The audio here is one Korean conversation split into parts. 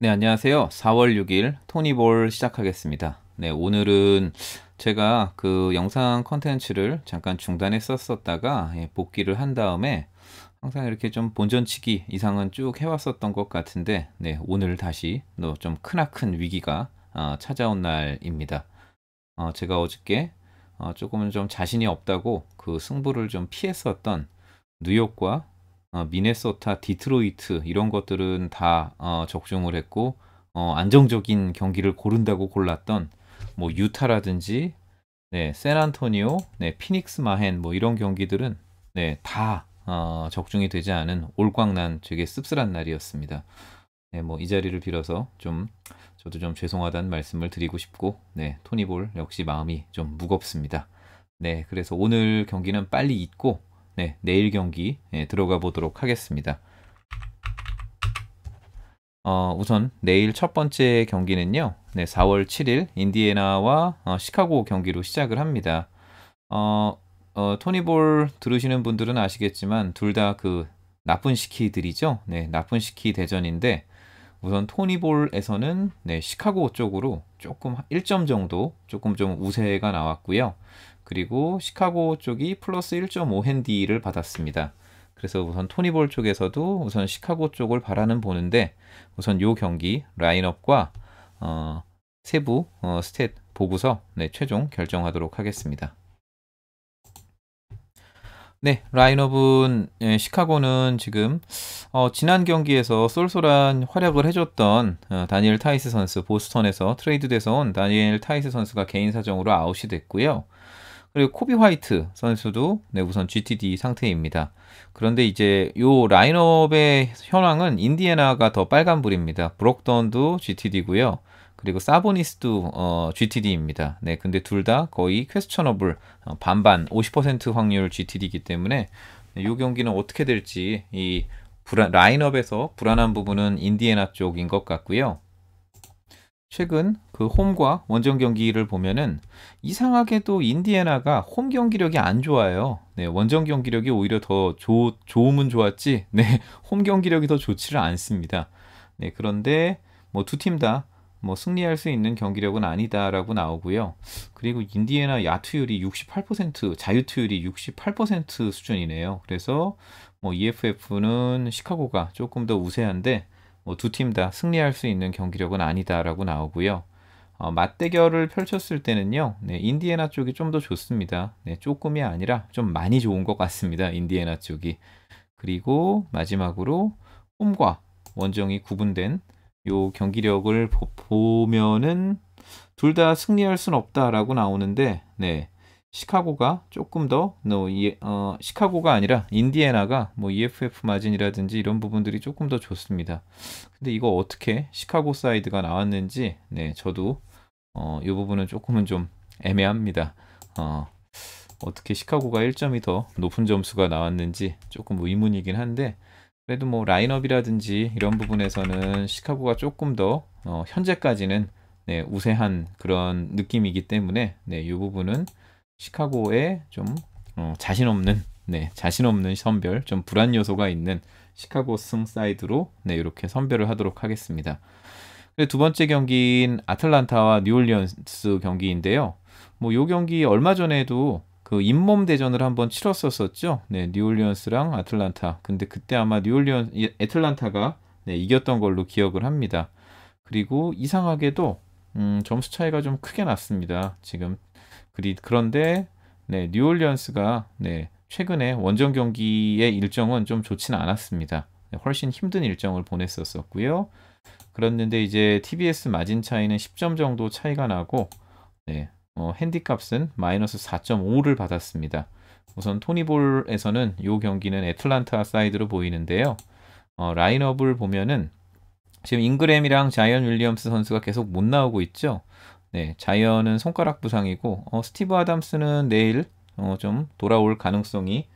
네, 안녕하세요. 4월 6일 토니볼 시작하겠습니다. 네, 오늘은 제가 그 영상 컨텐츠를 잠깐 중단했었다가 복귀를 한 다음에 항상 이렇게 좀 본전치기 이상은 쭉 해왔었던 것 같은데, 네, 오늘 다시 좀 크나큰 위기가 찾아온 날입니다. 제가 어저께 조금은 좀 자신이 없다고 그 승부를 좀 피했었던 뉴욕과 미네소타, 디트로이트 이런 것들은 다 적중을 했고, 안정적인 경기를 고른다고 골랐던 뭐 유타라든지 네, 샌안토니오, 네, 피닉스 마헨 뭐 이런 경기들은 네, 다 적중이 되지 않은 올광난 되게 씁쓸한 날이었습니다. 네, 뭐 이 자리를 빌어서 좀 저도 좀 죄송하다는 말씀을 드리고 싶고, 네, 토니볼 역시 마음이 좀 무겁습니다. 네, 그래서 오늘 경기는 빨리 잊고, 네, 내일 경기 들어가 보도록 하겠습니다. 우선 내일 첫 번째 경기는요, 네, 4월 7일 인디애나와 시카고 경기로 시작을 합니다. 토니볼 들으시는 분들은 아시겠지만 둘 다 그 나쁜 시키들이죠. 네, 나쁜 시키 대전인데 우선 토니볼에서는 네, 시카고 쪽으로 조금 1점 정도 조금 좀 우세가 나왔고요. 그리고 시카고 쪽이 플러스 1.5 핸디를 받았습니다. 그래서 우선 토니볼 쪽에서도 우선 시카고 쪽을 바라는 보는데 우선 요 경기 라인업과 세부 스탯 보고서 네, 최종 결정하도록 하겠습니다. 네, 라인업은 시카고는 지금 지난 경기에서 쏠쏠한 활약을 해줬던 다니엘 타이스 선수, 보스턴에서 트레이드돼서 온 다니엘 타이스 선수가 개인 사정으로 아웃이 됐고요. 그리고 코비 화이트 선수도 네, 우선 GTD 상태입니다. 그런데 이제 요 라인업의 현황은 인디애나가 더 빨간불입니다. 브록던도 GTD고요. 그리고 사보니스도 GTD입니다. 네, 근데 둘 다 거의 퀘스천어블 반반 50% 확률 GTD이기 때문에 이 경기는 어떻게 될지 이 라인업에서 불안한 부분은 인디애나 쪽인 것 같고요. 최근 그 홈과 원정 경기를 보면은 이상하게도 인디애나가 홈 경기력이 안 좋아요. 네, 원정 경기력이 오히려 더 좋으면 좋았지. 네, 홈 경기력이 더 좋지를 않습니다. 네, 그런데 뭐 두 팀 다 뭐 승리할 수 있는 경기력은 아니다라고 나오고요. 그리고 인디애나 야투율이 68%, 자유투율이 68% 수준이네요. 그래서 뭐 EFF는 시카고가 조금 더 우세한데 두 팀 다 승리할 수 있는 경기력은 아니다라고 나오고요. 맞대결을 펼쳤을 때는요, 네, 인디애나 쪽이 좀 더 좋습니다. 네, 조금이 아니라 좀 많이 좋은 것 같습니다. 인디애나 쪽이. 그리고 마지막으로 홈과 원정이 구분된 요 경기력을 보면은 둘 다 승리할 순 없다라고 나오는데, 네. 시카고가 조금 더, 시카고가 아니라 인디애나가 뭐 EFF 마진이라든지 이런 부분들이 조금 더 좋습니다. 근데 이거 어떻게 시카고 사이드가 나왔는지, 네, 저도, 이 부분은 조금은 좀 애매합니다. 어떻게 시카고가 1점이 더 높은 점수가 나왔는지 조금 의문이긴 한데, 그래도 뭐 라인업이라든지 이런 부분에서는 시카고가 조금 더, 현재까지는 네, 우세한 그런 느낌이기 때문에 네, 이 부분은 시카고에 좀 자신 없는 선별, 좀 불안 요소가 있는 시카고 승 사이드로 네, 이렇게 선별을 하도록 하겠습니다. 두 번째 경기인 아틀란타와 뉴올리언스 경기인데요. 뭐 요 경기 얼마 전에도 그 잇몸 대전을 한번 치렀었었죠. 네, 뉴올리언스랑 아틀란타. 근데 그때 아마 애틀란타가 네, 이겼던 걸로 기억을 합니다. 그리고 이상하게도 점수 차이가 좀 크게 났습니다. 지금 그런데 네, 뉴올리언스가 네, 최근에 원정 경기의 일정은 좀 좋지는 않았습니다. 네, 훨씬 힘든 일정을 보냈었고요. 그랬는데 이제 TBS 마진 차이는 10점 정도 차이가 나고 네, 핸디값은 마이너스 4.5를 받았습니다. 우선 토니볼에서는 이 경기는 애틀란타 사이드로 보이는데요. 라인업을 보면은 지금 잉그램이랑 자이언 윌리엄스 선수가 계속 못 나오고 있죠. 네, 자이언은 손가락 부상이고 스티브 아담스는 내일 좀 돌아올 가능성이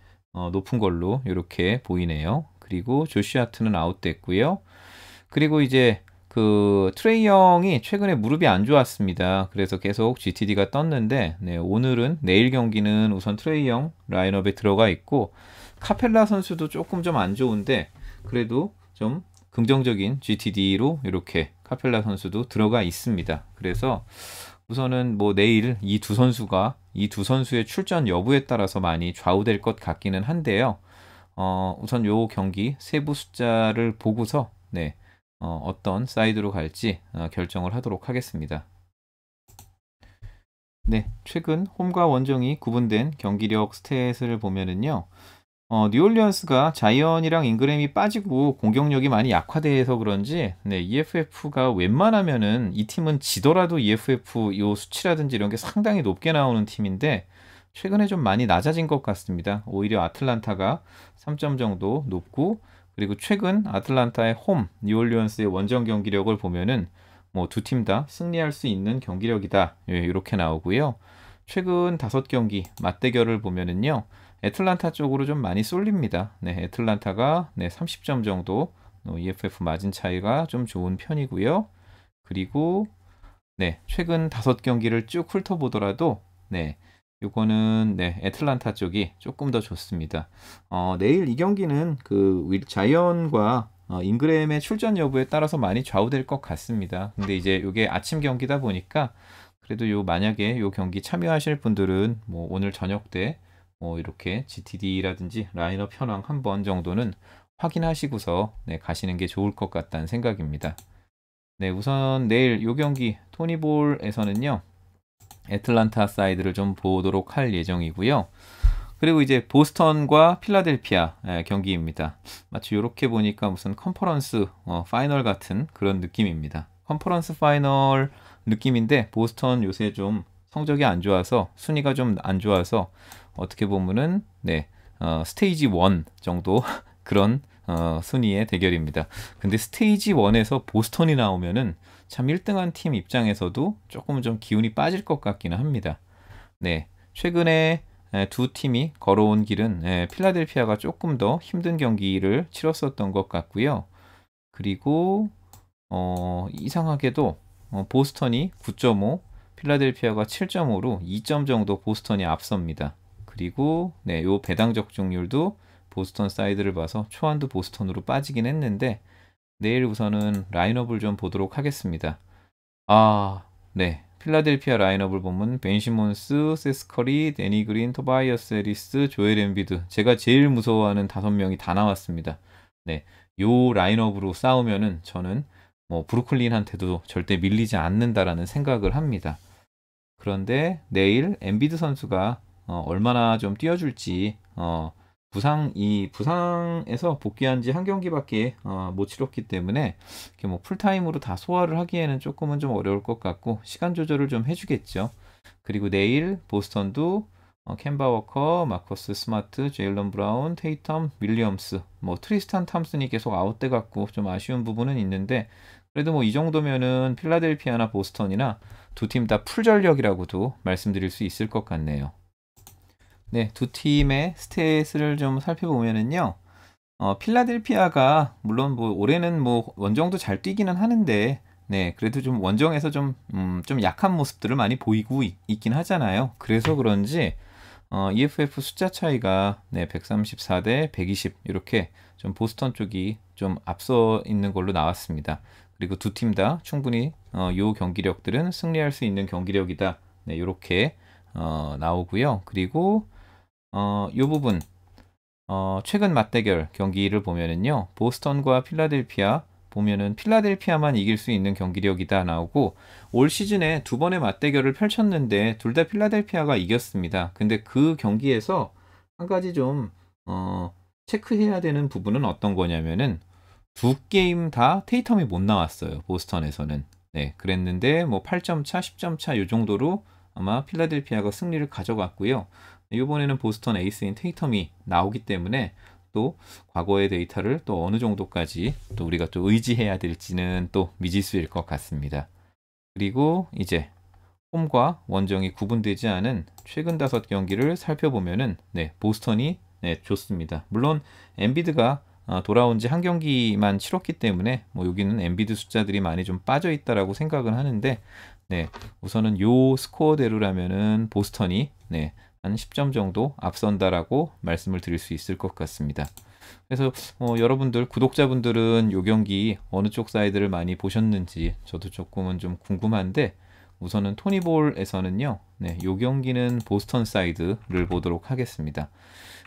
높은 걸로 이렇게 보이네요. 그리고 조시 하트는 아웃됐고요. 그리고 이제 그 트레이 영이 최근에 무릎이 안 좋았습니다. 그래서 계속 GTD가 떴는데 네, 오늘은 내일 경기는 우선 트레이 영 라인업에 들어가 있고 카펠라 선수도 조금 좀 안 좋은데 그래도 좀 긍정적인 GTD로 이렇게 카펠라 선수도 들어가 있습니다. 그래서 우선은 뭐 내일 이 두 선수의 출전 여부에 따라서 많이 좌우될 것 같기는 한데요. 우선 요 경기 세부 숫자를 보고서 어떤 사이드로 갈지 결정을 하도록 하겠습니다. 네, 최근 홈과 원정이 구분된 경기력 스탯을 보면은요. 뉴올리언스가 자이언이랑 잉그램이 빠지고 공격력이 많이 약화돼서 그런지 EFF가 웬만하면은 이 팀은 지더라도 EFF 요 수치라든지 이런 게 상당히 높게 나오는 팀인데 최근에 좀 많이 낮아진 것 같습니다. 오히려 아틀란타가 3점 정도 높고, 그리고 최근 아틀란타의 홈 뉴올리언스의 원정 경기력을 보면은 뭐 두 팀 다 승리할 수 있는 경기력이다, 이렇게 나오고요. 최근 5경기 맞대결을 보면은요, 애틀란타 쪽으로 좀 많이 쏠립니다. 애틀란타가 30점 정도 EFF 마진 차이가 좀 좋은 편이고요. 그리고 최근 5경기를 쭉 훑어보더라도 요거는 애틀란타 쪽이 조금 더 좋습니다. 내일 이 경기는 그 자이언과 잉그램의 출전 여부에 따라서 많이 좌우될 것 같습니다. 근데 이제 요게 아침 경기다 보니까 그래도 만약에 요 경기 참여하실 분들은 뭐 오늘 저녁 때 이렇게 GTD라든지 라인업 현황 한번 정도는 확인하시고서 가시는 게 좋을 것 같다는 생각입니다. 우선 내일 요 경기 토니볼에서는요, 애틀란타 사이드를 좀 보도록 할 예정이고요. 그리고 이제 보스턴과 필라델피아 경기입니다. 마치 이렇게 보니까 무슨 컨퍼런스 파이널 같은 그런 느낌입니다. 컨퍼런스 파이널 느낌인데 보스턴 요새 좀 성적이 안 좋아서, 순위가 좀 안 좋아서 어떻게 보면은 스테이지 1 정도 그런 순위의 대결입니다. 근데 스테이지 1에서 보스턴이 나오면은 참 1등한 팀 입장에서도 조금 좀 기운이 빠질 것 같기는 합니다. 최근에 두 팀이 걸어온 길은 필라델피아가 조금 더 힘든 경기를 치렀었던 것 같고요. 그리고 이상하게도 보스턴이 9.5, 필라델피아가 7.5로 2점 정도 보스턴이 앞섭니다. 그리고 요 배당 적중률도 보스턴 사이드를 봐서 초한도 보스턴으로 빠지긴 했는데 내일 우선은 라인업을 좀 보도록 하겠습니다. 필라델피아 라인업을 보면 벤 시몬스, 세스 커리, 데니 그린, 토바이어스 해리스, 조엘 엠비드, 제가 제일 무서워하는 5명이 다 나왔습니다. 요 라인업으로 싸우면은 저는 뭐 브루클린한테도 절대 밀리지 않는다라는 생각을 합니다. 그런데 내일 엠비드 선수가 얼마나 좀 뛰어줄지, 부상에서 복귀한 지 한 경기밖에 못 치렀기 때문에 이렇게 뭐 풀타임으로 다 소화를 하기에는 조금은 좀 어려울 것 같고 시간 조절을 좀 해주겠죠. 그리고 내일 보스턴도 캔바 워커, 마커스 스마트, 제일런 브라운, 테이텀, 윌리엄스, 뭐 트리스탄 탐슨이 계속 아웃돼 갖고 좀 아쉬운 부분은 있는데, 그래도 뭐 이 정도면은 필라델피아나 보스턴이나 두 팀 다 풀전력이라고도 말씀드릴 수 있을 것 같네요. 두 팀의 스탯을 좀 살펴보면은요, 필라델피아가 물론 뭐 올해는 뭐 원정도 잘 뛰기는 하는데 그래도 좀 원정에서 좀 약한 모습들을 많이 보이고 있긴 하잖아요. 그래서 그런지 EFF 숫자 차이가 134대 120 이렇게 좀 보스턴 쪽이 좀 앞서 있는 걸로 나왔습니다. 그리고 두 팀 다 충분히 요 경기력들은 승리할 수 있는 경기력이다, 이렇게 나오고요. 그리고 요 부분 최근 맞대결 경기를 보면은요, 보스턴과 필라델피아 보면은 필라델피아만 이길 수 있는 경기력이다 나오고, 올 시즌에 2번의 맞대결을 펼쳤는데 둘 다 필라델피아가 이겼습니다. 근데 그 경기에서 한 가지 좀 체크해야 되는 부분은 어떤 거냐면은 두 게임 다 테이텀이 못 나왔어요. 보스턴에서는 그랬는데 뭐 8점 차, 10점 차 요 정도로 아마 필라델피아가 승리를 가져갔고요. 이번에는 보스턴 에이스인 테이텀이 나오기 때문에 또 과거의 데이터를 또 어느 정도까지 또 우리가 또 의지해야 될지는 또 미지수일 것 같습니다. 그리고 이제 홈과 원정이 구분되지 않은 최근 5경기를 살펴보면은 보스턴이 좋습니다. 물론 엠비드가 돌아온 지 한 경기만 치렀기 때문에 뭐 여기는 엠비드 숫자들이 많이 좀 빠져 있다라고 생각은 하는데 우선은 요 스코어대로라면은 보스턴이 한 10점 정도 앞선다라고 말씀을 드릴 수 있을 것 같습니다. 그래서 여러분들 구독자분들은 요 경기 어느 쪽 사이드를 많이 보셨는지 저도 조금은 좀 궁금한데 우선은 토니볼에서는요. 네, 요 경기는 보스턴 사이드를 보도록 하겠습니다.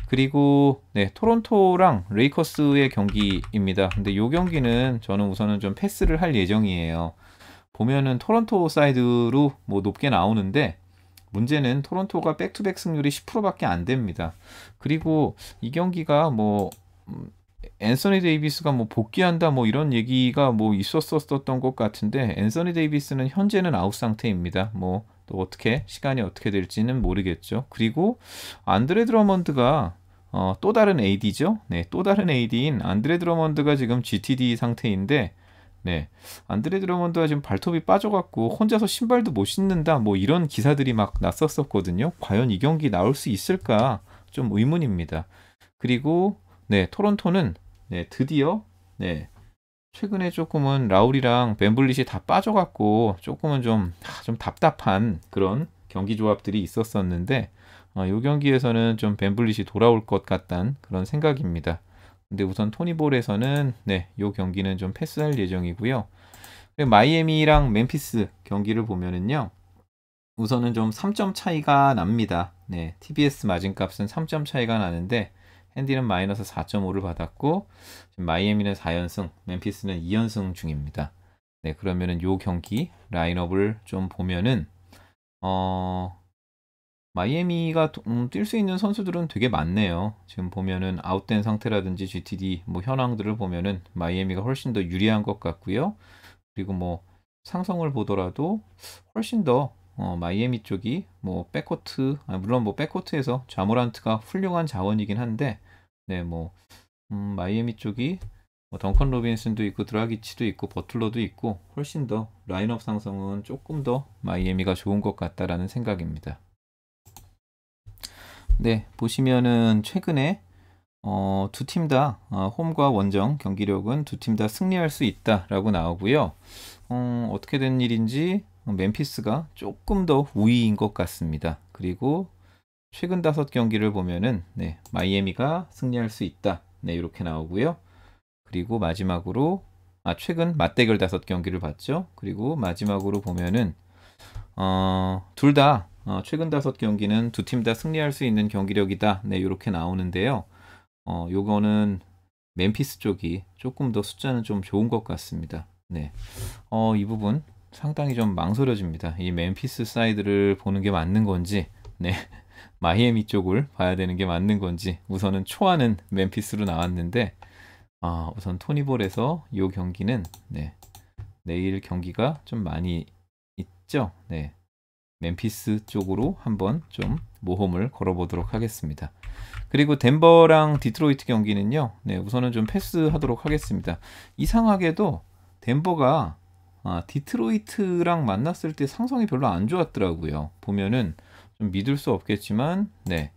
그리고 네, 토론토랑 레이커스의 경기입니다. 근데 요 경기는 저는 우선은 좀 패스를 할 예정이에요. 보면은 토론토 사이드로 뭐 높게 나오는데 문제는 토론토가 백투백 승률이 10%밖에 안 됩니다. 그리고 이 경기가 뭐 앤서니 데이비스가 뭐 복귀한다 뭐 이런 얘기가 뭐 있었었던 것 같은데 앤서니 데이비스는 현재는 아웃 상태입니다. 뭐 또 어떻게 시간이 어떻게 될지는 모르겠죠. 그리고 안드레 드러먼드가 또 다른 AD죠. 네, 또 다른 AD인 안드레 드러먼드가 지금 GTD 상태인데 네, 안드레 드러먼드가 지금 발톱이 빠져갖고 혼자서 신발도 못 신는다 뭐 이런 기사들이 막 났었거든요. 과연 이 경기 나올 수 있을까 좀 의문입니다. 그리고 네, 토론토는 네, 드디어 네, 최근에 조금은 라울이랑 벤블릿이 다 빠져갖고 조금은 좀 답답한 그런 경기 조합들이 있었었는데 이 경기에서는 좀 벤블릿이 돌아올 것 같다는 그런 생각입니다. 근데 우선 토니볼에서는 네, 이 경기는 좀 패스할 예정이고요. 마이애미랑 멤피스 경기를 보면은요. 우선은 좀 3점 차이가 납니다. 네, TBS 마진값은 3점 차이가 나는데 핸디는 마이너스 4.5를 받았고 지금 마이애미는 4연승, 멤피스는 2연승 중입니다. 네, 그러면은 요 경기 라인업을 좀 보면은 마이애미가 뛸 수 있는 선수들은 되게 많네요. 지금 보면은 아웃된 상태라든지 GTD 뭐 현황들을 보면은 마이애미가 훨씬 더 유리한 것 같고요. 그리고 뭐 상성을 보더라도 훨씬 더 마이애미 쪽이 뭐 백코트 물론 뭐 백코트에서 자모란트가 훌륭한 자원이긴 한데 네 뭐 마이애미 쪽이 뭐 덩컨 로빈슨도 있고 드라기치도 있고 버틀러도 있고 훨씬 더 라인업 상성은 조금 더 마이애미가 좋은 것 같다라는 생각입니다. 네 보시면은 최근에 두 팀 다 홈과 원정 경기력은 두 팀 다 승리할 수 있다라고 나오고요. 어떻게 된 일인지 멤피스가 조금 더 우위인 것 같습니다. 그리고 최근 5경기를 보면은 네, 마이애미가 승리할 수 있다. 네, 이렇게 나오고요. 그리고 마지막으로 최근 맞대결 5경기를 봤죠. 그리고 마지막으로 보면은 둘 다 최근 5경기는 두 팀 다 승리할 수 있는 경기력이다. 네, 이렇게 나오는데요. 요거는 멤피스 쪽이 조금 더 숫자는 좀 좋은 것 같습니다. 네. 이 부분 상당히 좀 망설여집니다. 이 멤피스 사이드를 보는 게 맞는 건지, 네. 마이애미 쪽을 봐야 되는 게 맞는 건지, 우선은 초안은 멤피스로 나왔는데, 우선 토니볼에서 이 경기는, 네. 내일 경기가 좀 많이 있죠. 네. 멤피스 쪽으로 한번 좀 모험을 걸어보도록 하겠습니다. 그리고 덴버랑 디트로이트 경기는요. 네, 우선은 좀 패스하도록 하겠습니다. 이상하게도 덴버가 디트로이트랑 만났을 때 상성이 별로 안 좋았더라고요. 보면은 좀 믿을 수 없겠지만, 네,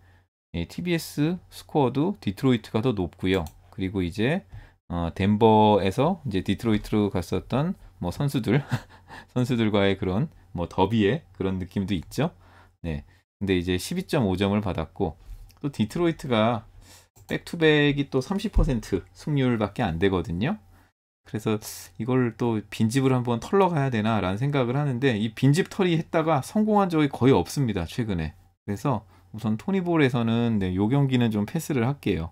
TBS 스코어도 디트로이트가 더 높고요. 그리고 이제 덴버에서 이제 디트로이트로 갔었던 뭐 선수들과의 그런 뭐 더비의 그런 느낌도 있죠. 네, 근데 이제 12.5점을 받았고 또 디트로이트가 백투백이 또 30% 승률밖에 안 되거든요. 그래서 이걸 또 빈집을 한번 털러 가야 되나라는 생각을 하는데 이 빈집 털이 했다가 성공한 적이 거의 없습니다. 최근에. 그래서 우선 토니볼에서는 네, 요 경기는 좀 패스를 할게요.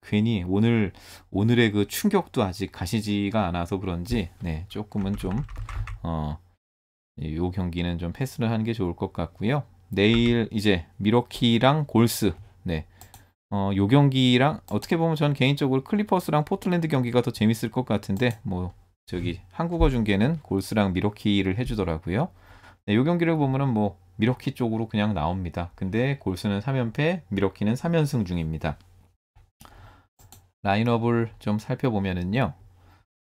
괜히 오늘의 그 충격도 아직 가시지가 않아서 그런지 네, 조금은 좀 요 경기는 좀 패스를 하는 게 좋을 것 같고요. 내일 이제 미러키랑 골스 네. 요 경기랑 어떻게 보면 전 개인적으로 클리퍼스랑 포틀랜드 경기가 더 재밌을 것 같은데 뭐 저기 한국어 중계는 골스랑 미러키를 해주더라고요. 네, 요 경기를 보면은 뭐 미러키 쪽으로 그냥 나옵니다. 근데 골스는 3연패, 미러키는 3연승 중입니다. 라인업을 좀 살펴보면은요.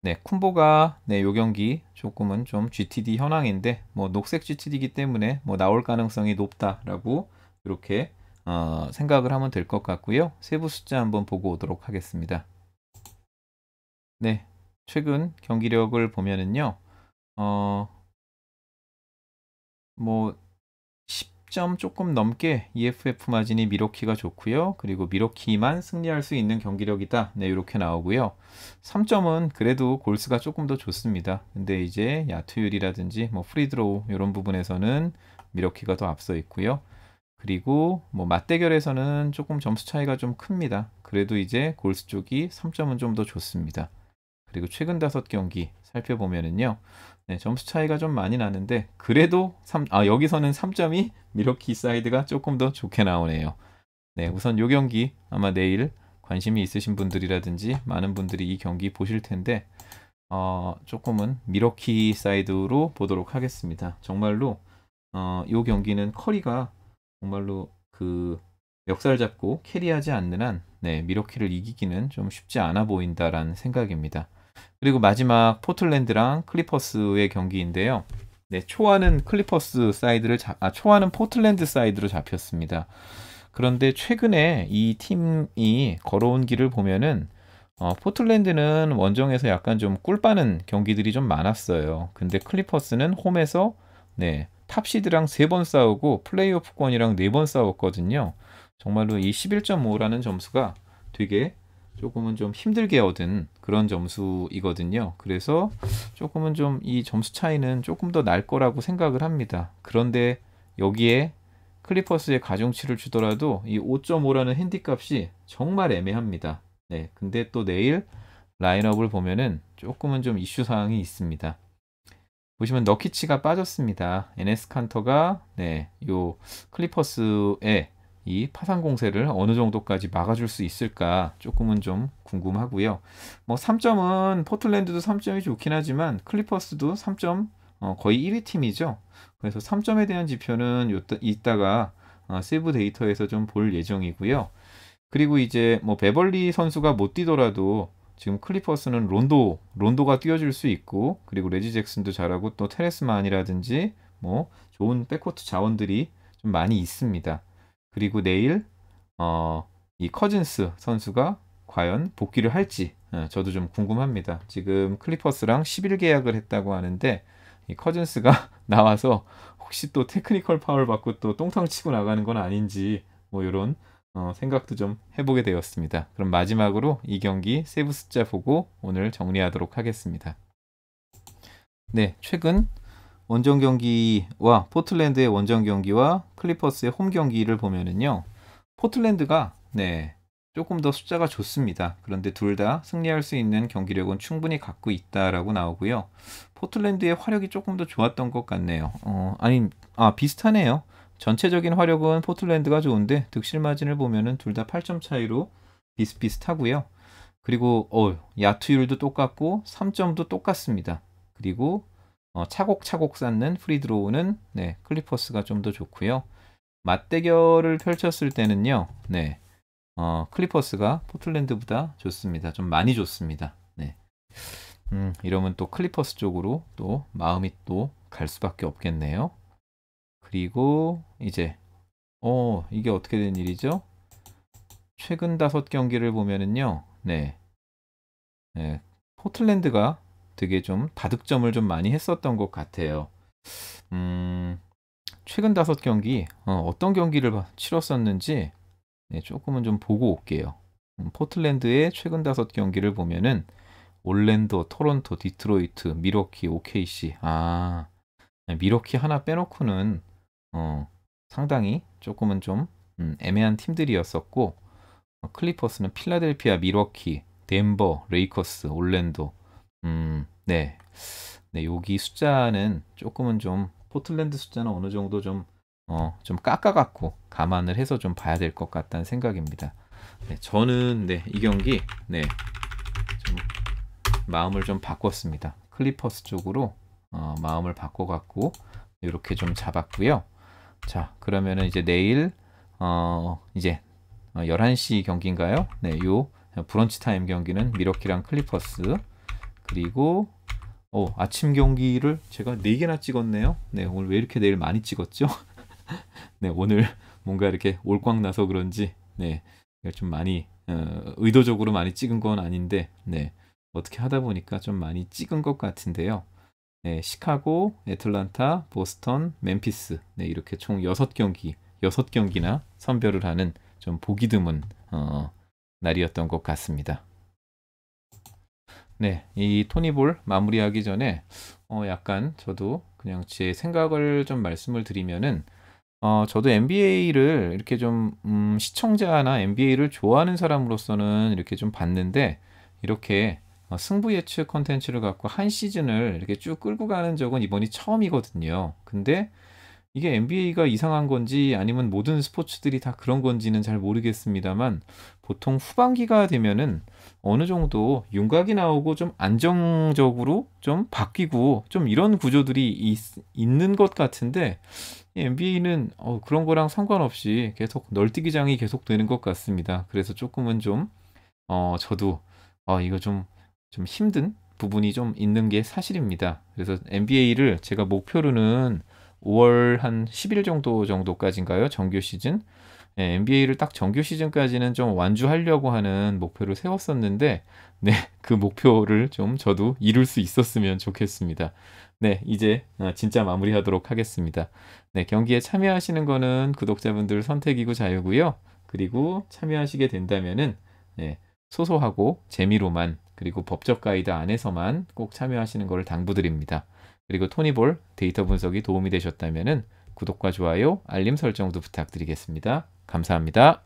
네, 쿤보가 네, 요 경기 조금은 좀 GTD 현황인데 뭐 녹색 GTD이기 때문에 뭐 나올 가능성이 높다라고 이렇게 생각을 하면 될 것 같고요. 세부 숫자 한번 보고 오도록 하겠습니다. 네, 최근 경기력을 보면은요. 뭐 10점 조금 넘게 EFF 마진이 미러키가 좋고요. 그리고 미러키만 승리할 수 있는 경기력이다. 네, 이렇게 나오고요. 3점은 그래도 골스가 조금 더 좋습니다. 근데 이제 야투율이라든지 뭐 프리드로우 이런 부분에서는 미러키가 더 앞서 있고요. 그리고 뭐 맞대결에서는 조금 점수 차이가 좀 큽니다. 그래도 이제 골스 쪽이 3점은 좀 더 좋습니다. 그리고 최근 5경기 살펴보면은요. 네, 점수 차이가 좀 많이 나는데 그래도 여기서는 3점이 미러키 사이드가 조금 더 좋게 나오네요. 네, 우선 요 경기 아마 내일 관심이 있으신 분들이라든지 많은 분들이 이 경기 보실 텐데 조금은 미러키 사이드로 보도록 하겠습니다. 정말로 요 경기는 커리가 정말로 그 멱살 잡고 캐리하지 않는 한 네, 미러키를 이기기는 좀 쉽지 않아 보인다라는 생각입니다. 그리고 마지막 포틀랜드랑 클리퍼스의 경기인데요. 네, 초안은 클리퍼스 사이드를 초안은 포틀랜드 사이드로 잡혔습니다. 그런데 최근에 이 팀이 걸어온 길을 보면은 포틀랜드는 원정에서 약간 좀 꿀 빠는 경기들이 좀 많았어요. 근데 클리퍼스는 홈에서 네, 탑시드랑 3번 싸우고 플레이오프권이랑 4번 싸웠거든요. 정말로 이 11.5라는 점수가 되게 조금은 좀 힘들게 얻은 그런 점수이거든요. 그래서 조금은 좀 이 점수 차이는 조금 더 날 거라고 생각을 합니다. 그런데 여기에 클리퍼스의 가중치를 주더라도 이 5.5라는 핸디값이 정말 애매합니다. 네, 근데 또 내일 라인업을 보면은 조금은 좀 이슈 사항이 있습니다. 보시면 너키치가 빠졌습니다. NS 칸터가 네, 요 클리퍼스의 이 파상 공세를 어느 정도까지 막아줄 수 있을까 조금은 좀 궁금하고요. 뭐 3점은 포틀랜드도 3점이 좋긴 하지만 클리퍼스도 3점 거의 1위 팀이죠. 그래서 3점에 대한 지표는 이따가 세부 데이터에서 좀 볼 예정이고요. 그리고 이제 뭐 베벌리 선수가 못 뛰더라도 지금 클리퍼스는 론도가 뛰어줄 수 있고 그리고 레지 잭슨도 잘하고 또 테레스만이라든지 뭐 좋은 백코트 자원들이 좀 많이 있습니다. 그리고 내일 이 커즌스 선수가 과연 복귀를 할지 저도 좀 궁금합니다. 지금 클리퍼스랑 10일 계약을 했다고 하는데 이 커즌스가 나와서 혹시 또 테크니컬 파울 받고 또 똥탕 치고 나가는 건 아닌지 뭐 이런 생각도 좀 해보게 되었습니다. 그럼 마지막으로 이 경기 세부 숫자 보고 오늘 정리하도록 하겠습니다. 네, 최근 원정 경기와 포틀랜드의 원정 경기와 클리퍼스의 홈 경기를 보면은요. 포틀랜드가 네, 조금 더 숫자가 좋습니다. 그런데 둘 다 승리할 수 있는 경기력은 충분히 갖고 있다라고 나오고요. 포틀랜드의 화력이 조금 더 좋았던 것 같네요. 비슷하네요. 전체적인 화력은 포틀랜드가 좋은데 득실 마진을 보면은 둘 다 8점 차이로 비슷비슷하고요. 그리고 야투율도 똑같고 3점도 똑같습니다. 그리고 차곡차곡 쌓는 프리드로우는 네, 클리퍼스가 좀 더 좋고요. 맞대결을 펼쳤을 때는요. 네. 클리퍼스가 포틀랜드보다 좋습니다. 좀 많이 좋습니다. 네. 이러면 또 클리퍼스 쪽으로 또 마음이 또 갈 수밖에 없겠네요. 그리고 이제 이게 어떻게 된 일이죠? 최근 5경기를 보면은요. 네. 네. 포틀랜드가 되게 좀 다득점을 좀 많이 했었던 것 같아요. 최근 5경기 어떤 경기를 치렀었는지 네, 조금은 좀 보고 올게요. 포틀랜드의 최근 5경기를 보면은 올랜도, 토론토, 디트로이트, 미러키, OKC. 미러키 하나 빼놓고는 상당히 조금은 좀 애매한 팀들이었었고 클리퍼스는 필라델피아, 미러키, 덴버, 레이커스, 올랜도. 네. 네, 여기 숫자는 조금은 좀 포틀랜드 숫자는 어느 정도 좀 깎아갖고 감안을 해서 좀 봐야 될 것 같다는 생각입니다. 네, 저는 이 경기 좀 마음을 좀 바꿨습니다. 클리퍼스 쪽으로 마음을 바꿔갖고 이렇게 좀 잡았고요. 자, 그러면은 이제 내일 이제 11시 경기인가요? 네, 요 브런치 타임 경기는 미러키랑 클리퍼스. 그리고 아침 경기를 제가 4개나 찍었네요. 네, 오늘 왜 이렇게 내일 많이 찍었죠? 네, 오늘 뭔가 이렇게 올꽝 나서 그런지 네, 좀 많이 의도적으로 많이 찍은 건 아닌데 네, 어떻게 하다 보니까 좀 많이 찍은 것 같은데요. 네, 시카고, 애틀란타, 보스턴, 멤피스. 네, 이렇게 총 6경기나 선별을 하는 좀 보기 드문 날이었던 것 같습니다. 네, 이 토니볼 마무리하기 전에 약간 저도 그냥 제 생각을 좀 말씀을 드리면은 저도 NBA를 이렇게 좀 시청자나 NBA를 좋아하는 사람으로서는 이렇게 좀 봤는데 이렇게 승부 예측 컨텐츠를 갖고 한 시즌을 이렇게 쭉 끌고 가는 적은 이번이 처음이거든요. 근데 이게 NBA가 이상한 건지 아니면 모든 스포츠들이 다 그런 건지는 잘 모르겠습니다만 보통 후반기가 되면은 어느 정도 윤곽이 나오고 좀 안정적으로 좀 바뀌고 좀 이런 구조들이 있는 것 같은데 NBA는 그런 거랑 상관없이 계속 널뛰기장이 계속 되는 것 같습니다. 그래서 조금은 좀 저도 이거 좀 힘든 부분이 좀 있는 게 사실입니다. 그래서 NBA를 제가 목표로는 5월 한 10일 정도까지인가요? 정규 시즌? NBA를 딱 정규 시즌까지는 좀 완주하려고 하는 목표를 세웠었는데, 네, 그 목표를 좀 저도 이룰 수 있었으면 좋겠습니다. 네, 이제 진짜 마무리하도록 하겠습니다. 네, 경기에 참여하시는 거는 구독자분들 선택이고 자유고요. 그리고 참여하시게 된다면은 네, 소소하고 재미로만 그리고 법적 가이드 안에서만 꼭 참여하시는 것을 당부드립니다. 그리고 토니볼 데이터 분석이 도움이 되셨다면은 구독과 좋아요, 알림 설정도 부탁드리겠습니다. 감사합니다.